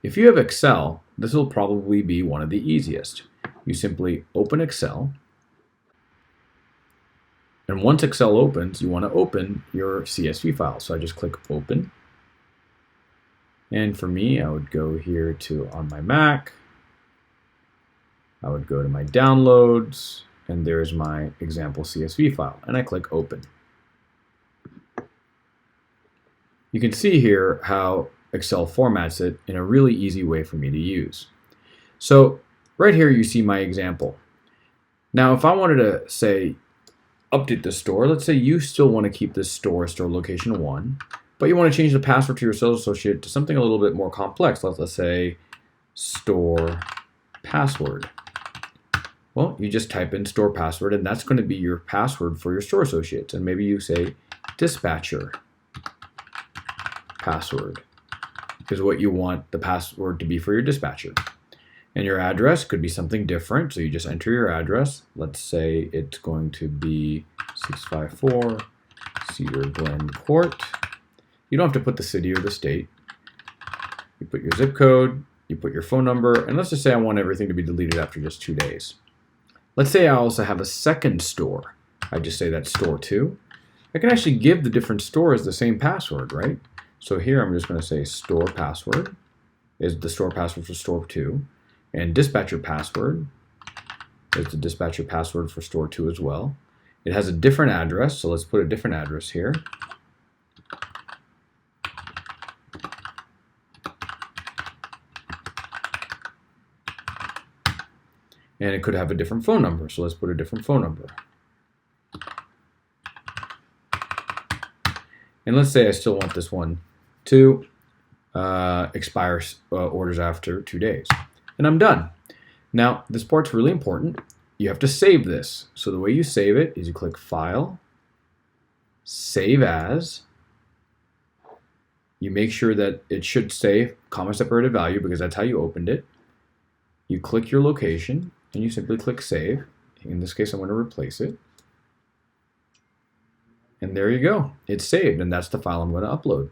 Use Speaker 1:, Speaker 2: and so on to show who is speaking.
Speaker 1: If you have Excel, this will probably be one of the easiest. You simply open Excel, and once Excel opens, you want to open your CSV file. So I just click Open. And for me, I would go here to on my Mac. I would go to my downloads, and there's my example CSV file, and I click Open. You can see here how Excel formats it in a really easy way for me to use. So right here you see my example. Now if I wanted to say update the store, let's say you still want to keep this store location 1, but you want to change the password to your sales associate to something a little bit more complex. Let's say store password. Well, you just type in store password, and that's going to be your password for your store associates. And maybe you say dispatcher password is what you want the password to be for your dispatcher. And your address could be something different, so you just enter your address. Let's say it's going to be 654 Cedar Glen Court. You don't have to put the city or the state. You put your zip code, you put your phone number, and let's just say I want everything to be deleted after just 2 days. Let's say I also have a second store. I just say that's store 2. I can actually give the different stores the same password, right? So here I'm just going to say store password is the store password for store 2, and dispatcher password is the dispatcher password for store 2 as well. It has a different address, so let's put a different address here. And it could have a different phone number, so let's put a different phone number. And let's say I still want this one to expire orders after 2 days. And I'm done. Now, this part's really important. You have to save this. So the way you save it is you click File, Save As. You make sure that it should say comma separated value because that's how you opened it. You click your location, and you simply click Save. In this case, I'm going to replace it. And there you go. It's saved, and that's the file I'm going to upload.